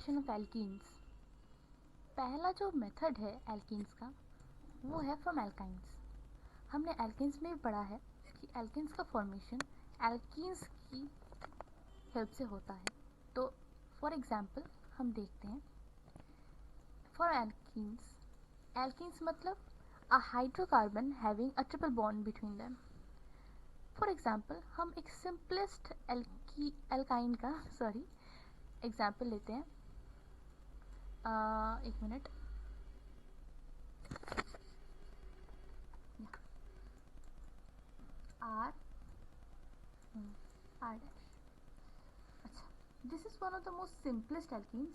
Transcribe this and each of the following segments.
Production of alkenes. पहला जो method है एल्कीन्स का वो है फ्रॉम एल्काइंस। हमने एल्कीन्स में भी पढ़ा है कि एल्कीन्स का फॉर्मेशन एल्कीन्स की हेल्प से होता है। तो फॉर एग्जांपल हम देखते हैं, फॉर एल्कीन्स, एल्कीन्स मतलब a hydrocarbon having a triple bond between them. For example हम एक सिंपलेस्ट एल्काइन का एग्जांपल लेते हैं। एक मिनट, आर डैश। अच्छा, this is one of the most simplest alkynes.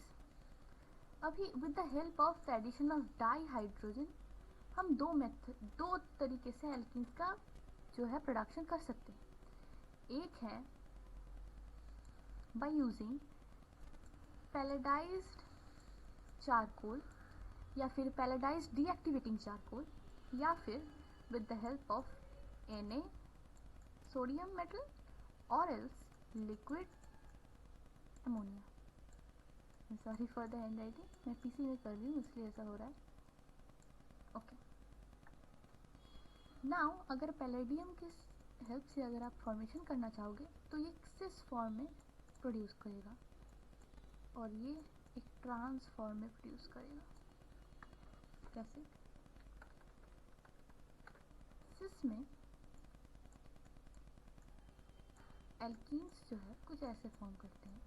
अभी with the help of the addition of dihydrogen हम दो तरीके से एल्कीन्स का जो है प्रोडक्शन कर सकते हैं। एक है बाय यूजिंग पैलेडाइज्ड चारकोल या फिर पैलेडाइज्ड डीएक्टिवेटिंग चारकोल, या फिर with the help of Na sodium metal और else liquid ammonia. Sorry for the handwriting, मैं पीसी में कर रही हूँ इसलिए ऐसा हो रहा है। ओके, नाउ अगर पैलेडियम की हेल्प से अगर आप फॉर्मेशन करना चाहोगे तो ये सिस फॉर्म में प्रोड्यूस करेगा और ये एक ट्रांस फॉर्म में प्रोड्यूस करेगा। कैसे? सिस में एल्कीन्स जो है कुछ ऐसे फॉर्म करते हैं।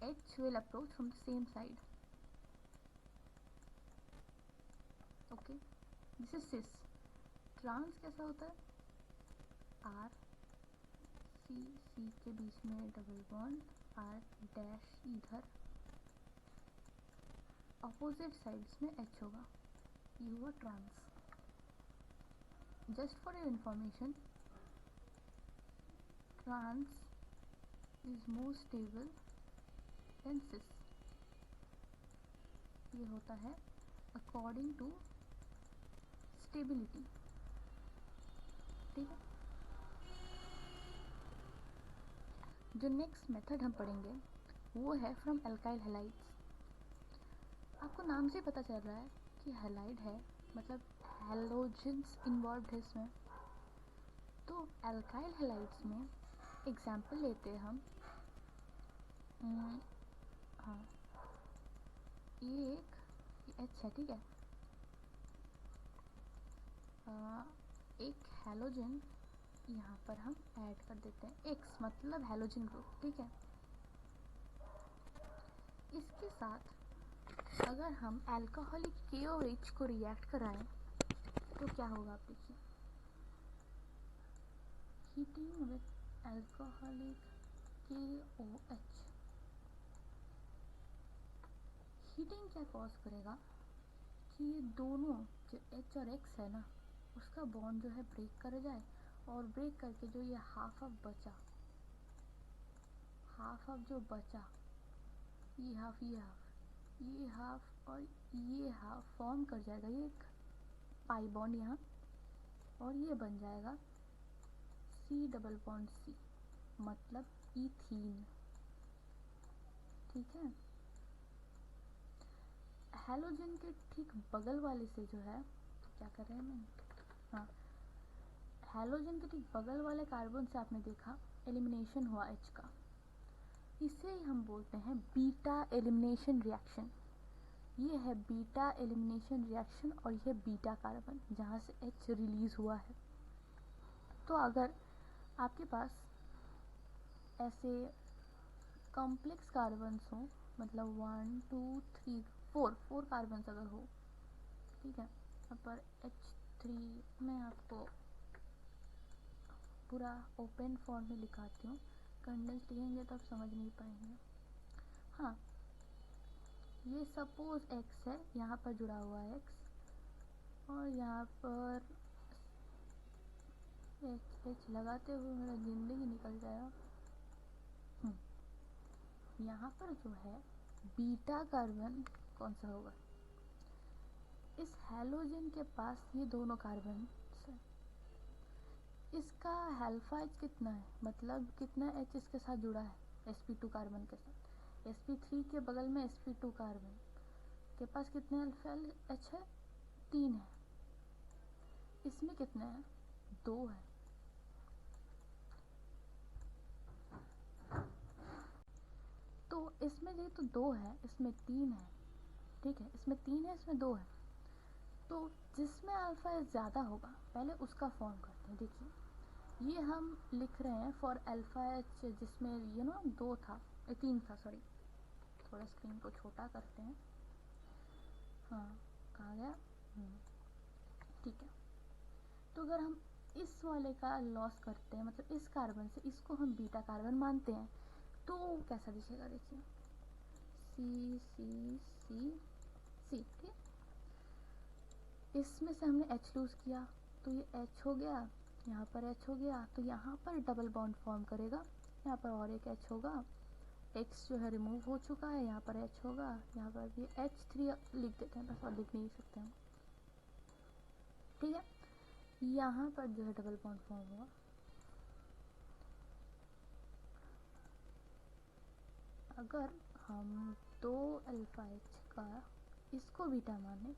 H will approach from the same side. Okay, this is cis. Trans कैसा होता है? R C के बीच में डबल बॉन्ड, R डैश इधर, अपोजिट साइड्स में H होगा, ये हुआ trans. Just for your information, trans is more stable than cis. ये होता है अकॉर्डिंग टू स्टेबिलिटी। ठीक है, जो नेक्स्ट मेथड हम पढ़ेंगे वो है फ्रॉम एल्काइल हैलाइड्स। आपको नाम से पता चल रहा है कि हैलाइड है, मतलब हैलोजेंस इन्वॉल्व है इसमें। तो एल्काइल हैलाइड्स में एग्जाम्पल लेते हैं हम। हाँ, ये एक H है, ठीक है। एक हैलोजन यहाँ पर हम ऐड कर देते हैं, X मतलब हैलोजन ग्रुप, ठीक है। इसके साथ अगर हम अल्कोहलिक KOH को रिएक्ट कराएं तो क्या होगा आप देखिए। Heating with alcoholic KOH, heating क्या कॉज करेगा कि ये दोनों जो H और X है ना, उसका बॉन्ड जो है ब्रेक कर जाए, और ब्रेक करके जो ये हाफ ऑफ जो बचा, ये हाफ और ये हाफ फॉर्म कर जाएगा, ये एक पाई बॉन्ड यहाँ, और ये बन जाएगा C डबल बॉन्ड C, मतलब इथीन। ठीक है, हैलोजन के ठीक बगल वाले से जो है, क्या कर रहे हैं मैं, हाँ, हैलोजन के ठीक बगल वाले कार्बन से आपने देखा एलिमिनेशन हुआ H का, इसे ही हम बोलते हैं बीटा एलिमिनेशन रिएक्शन। ये है बीटा एलिमिनेशन रिएक्शन और ये बीटा कार्बन जहाँ से H रिलीज हुआ है। तो अगर आपके पास ऐसे कॉम्प्लेक्स कार्बन्स हो, मतलब 1 2 3 4 कार्बन्स अगर हो, ठीक है, यहाँ पर H3 मैं आपको पूरा ओपन फॉर्म में लिखाती हूँ, कंडेंस लिखेंगे तो आप समझ नहीं पाएंगे। हाँ, ये सपोज X है, यहाँ पर जुड़ा हुआ है X, और यहाँ पर H लगाते हुए मेरा जिंदगी निकल जाएगा। यहाँ पर जो है बीटा कार्बन कौन सा होगा, इस हैलोजन के पास ये दोनों कार्बन है, इसका अल्फा एच कितना है, मतलब कितना एच इसके साथ जुड़ा है sp2 कार्बन के साथ। sp3 के बगल में sp2 कार्बन के पास कितने अल्फा एच है, 3 है। इसमें कितने हैं, 2 है। तो इसमें जेहेतु 2 है, इसमें 3 है, ठीक है, इसमें 3 है, इसमें 2 है, तो जिसमें अल्फा एच ज़्यादा होगा पहले उसका फॉर्म करते हैं। देखिए ये हम लिख रहे हैं फॉर अल्फा एच जिसमें ये ना 2 था, 3 था, सॉरी, थोड़ा स्क्रीन को छोटा करते हैं। हाँ, कहाँ गया, ठीक है। तो अगर हम इस वाले का लॉस करते हैं, मतलब इस कार्बन से इसको हम बीटा कार्बन मानते हैं, तो कैसा दिखेगा, देखिए सी सी सी सी, ठीक। इसमें से हमने H लूज़ किया तो ये H हो गया, यहाँ पर H हो गया, तो यहाँ पर डबल बॉन्ड फॉर्म करेगा, यहाँ पर और एक H होगा, X जो है रिमूव हो चुका है, यहाँ पर H होगा, यहाँ पर भी H3 लिख देते हैं बस, और लिख नहीं सकते हैं, ठीक है। यहाँ पर जो है डबल बॉन्ड फॉर्म हुआ। अगर हम 2 अल्फा एच का इसको बीटा माने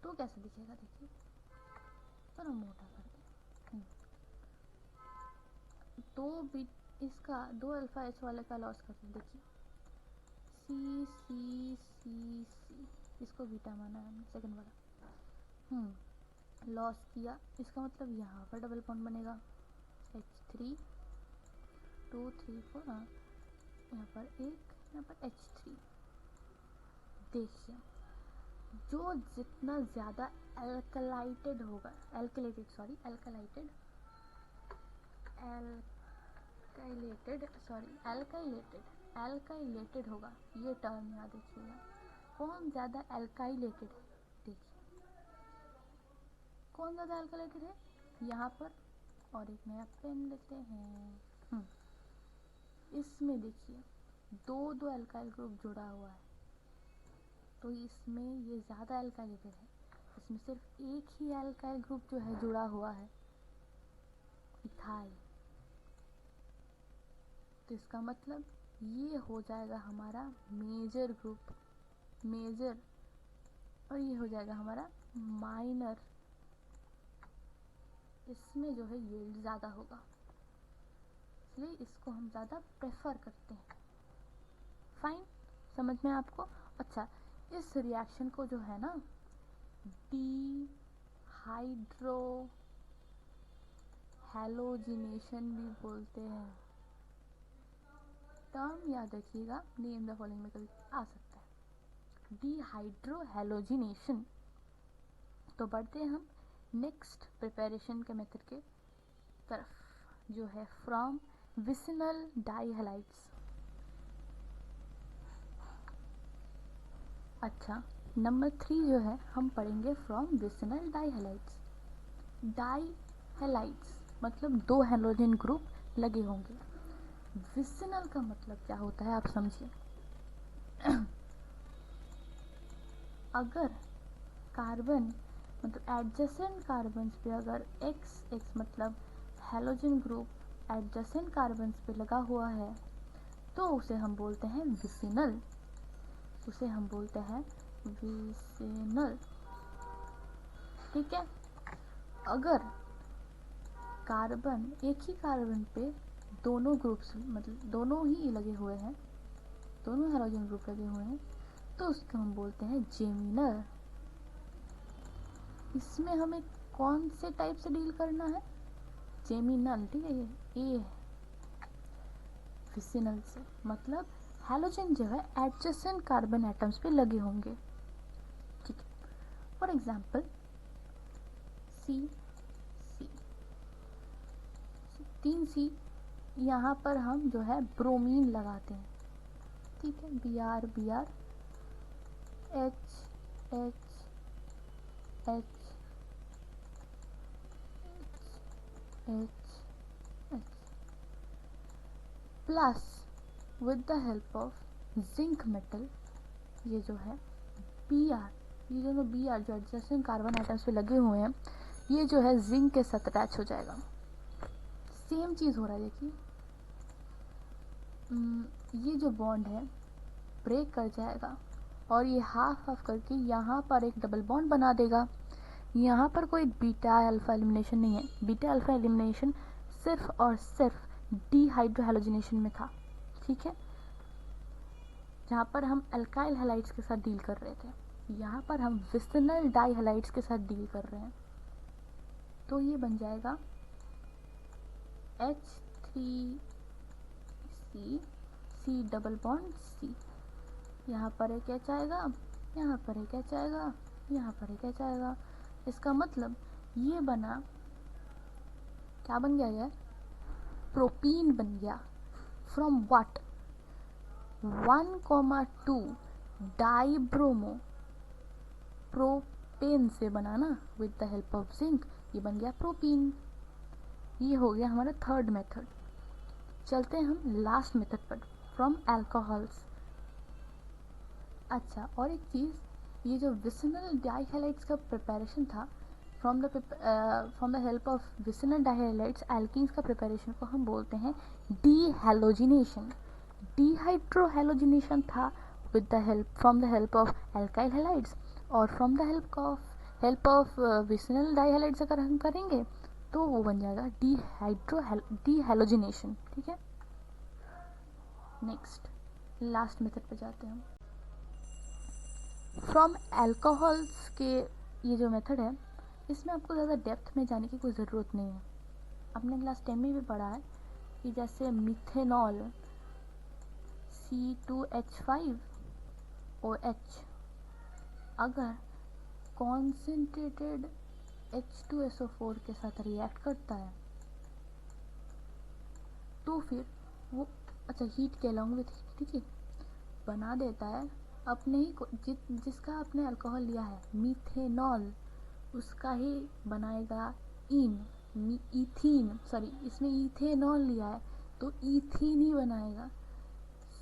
तो कैसे दिखेगा, देखिए, पर हम मोटा कर दें, इसका 2 अल्फा एच वाले का लॉस करते हैं, देखिए सी सी सी सी, इसको बीटा माना है हमने, सेकंड वाला, लॉस किया, इसका मतलब यहाँ पर डबल बॉन्ड बनेगा, H3 2 3 4, यहाँ पर एक, यहाँ पर H3। देखिए जो जितना ज़्यादा एल्कलाइटेड होगा, एल्काइलेटेड होगा, ये टर्म याद रखिएगा। कौन ज़्यादा एल्काइलेटेड है, देखिए कौन ज़्यादा एल्काइलेटेड है, यहाँ पर, और एक नया पेन लेते हैं, इसमें देखिए दो एल्काइल ग्रुप जुड़ा हुआ है, तो इसमें ये ज़्यादा एल्काइलेटेड है, इसमें सिर्फ एक ही एल्काइल ग्रुप जो है जुड़ा हुआ है, इथाइल। तो इसका मतलब ये हो जाएगा हमारा मेजर ग्रुप, मेजर, और ये हो जाएगा हमारा माइनर। इसमें जो है यील्ड ज़्यादा होगा, इसलिए इसको हम ज़्यादा प्रेफर करते हैं। फाइन, समझ में आपको। अच्छा, इस रिएक्शन को जो है ना डी हाइड्रो हैलोजिनेशन भी बोलते हैं। टर्म याद रखिएगा, नेम द फॉलोइंग में कभी आ सकता है, डिहाइड्रो हैलोजिनेशन। तो बढ़ते हैं हम नेक्स्ट प्रिपरेशन के मेथड के तरफ, जो है फ्रॉम विसिनल डाइहैलाइड्स। अच्छा, नंबर 3 जो है हम पढ़ेंगे फ्रॉम विसिनल डाइहैलाइड्स। डाइहैलाइड्स मतलब 2 हैलोजन ग्रुप लगे होंगे। विसिनल का मतलब क्या होता है आप समझिए। अगर कार्बन मतलब एडजेसेंट कार्बन पे अगर x मतलब हैलोजन ग्रुप एडजेसेंट कार्बन पे लगा हुआ है तो उसे हम बोलते हैं विसिनल, उसे हम बोलते हैं विसिनल, ठीक है। अगर कार्बन एक ही कार्बन पे दोनों ग्रुप्स मतलब दोनों ही लगे हुए हैं, दोनों हैलोजन ग्रुप लगे हुए हैं, तो उसको हम बोलते हैं जेमिनल। इसमें हमें कौन से टाइप से डील करना है, जेमिनल, ठीक है। ये है विसिनल से, मतलब हैलोजन जो है एडजेसेंट कार्बन एटम्स पे लगे होंगे, ठीक है। For example C C 3C, यहाँ पर हम जो है ब्रोमीन लगाते हैं, ठीक है, Br Br H H H H H plus with the help of zinc metal, ये जो है Br, ये दोनों Br जो एडजेसेंट कार्बन एटम्स पे लगे हुए हैं, ये जो है जिंक के साथ अटैच हो जाएगा, सेम चीज़ हो रहा है। देखिए ये जो बॉन्ड है ब्रेक कर जाएगा और ये हाफ हाफ करके यहाँ पर एक डबल बॉन्ड बना देगा। यहाँ पर कोई बीटा अल्फा एलिमिनेशन नहीं है। बीटा अल्फा एलिमिनेशन सिर्फ और सिर्फ डीहाइड्रोहेलोजिनेशन में था, ठीक है, जहाँ पर हम अल्काइल हैलाइड्स के साथ डील कर रहे थे। यहाँ पर हम विसिनल डाइहैलाइड्स के साथ डील कर रहे हैं। तो ये बन जाएगा H3C, C double bond C। यहाँ पर एक H आएगा, यहाँ पर एक H आएगा, यहाँ पर एक H आएगा। इसका मतलब ये बना, क्या बन गया यार, प्रोपीन बन गया। फ्रॉम व्हाट, 1,2 डाइब्रोमो प्रोपेन से बना ना, with the help of zinc, ये बन गया प्रोपीन। ये हो गया हमारा थर्ड मेथड। चलते हैं हम लास्ट मेथड पर, फ्रॉम अल्कोहल्स। अच्छा, और एक चीज़, ये जो विसिनल डाइहैलाइड्स का प्रिपरेशन था, from the help of vicinal dihalides alkynes का प्रिपरेशन को हम बोलते हैं डीहैलोजिनेशन। डीहाइड्रोहेलोजिनेशन था with the help, from the help of alkyl halides, और from the help of vicinal dihalides अगर हम करेंगे तो वो बन जाएगा डीहैलोजिनेशन, ठीक है। नेक्स्ट लास्ट मेथड पे जाते हैं हम। फ्रॉम अल्कोहल्स के ये जो मेथड है, इसमें आपको ज़्यादा डेप्थ में जाने की कोई ज़रूरत नहीं है। आपने क्लास 10 में भी पढ़ा है कि जैसे मिथेनॉल C2H5OH अगर कॉन्सेंट्रेटेड H2SO4 के साथ रिएक्ट करता है तो फिर वो, अच्छा, हीट के अलॉन्ग विथ, ठीक है, बना देता है अपने ही जिसका आपने अल्कोहल लिया है मीथेनॉल, उसका ही बनाएगा इथीन, सॉरी, इसमें इथेनॉल लिया है तो इथीन ही बनाएगा,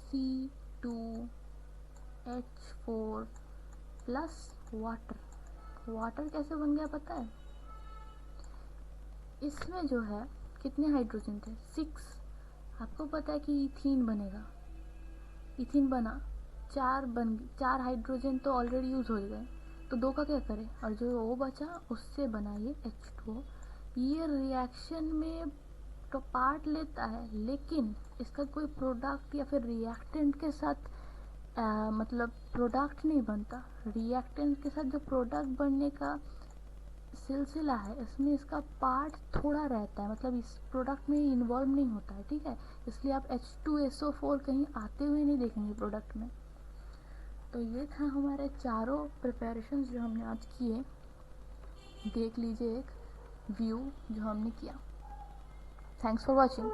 C2H4 प्लस वाटर। वाटर कैसे बन गया पता है, इसमें जो है कितने हाइड्रोजन थे, 6। आपको पता है कि इथीन बनेगा, इथीन बना, 4 हाइड्रोजन तो ऑलरेडी यूज हो गए, तो 2 का क्या करें, और जो वो बचा उससे बना ये H2O। ये रिएक्शन में तो पार्ट लेता है, लेकिन इसका कोई प्रोडक्ट या फिर रिएक्टेंट के साथ मतलब प्रोडक्ट नहीं बनता। रिएक्टेंट के साथ जो प्रोडक्ट बनने का सिलसिला है, इसमें इसका पार्ट थोड़ा रहता है, मतलब इस प्रोडक्ट में इन्वॉल्व नहीं होता है, ठीक है। इसलिए आप H2SO4 कहीं आते हुए नहीं देखेंगे प्रोडक्ट में। तो ये था हमारे चारों प्रिपरेशंस जो हमने आज किए। देख लीजिए एक व्यू जो हमने किया। Thanks for watching.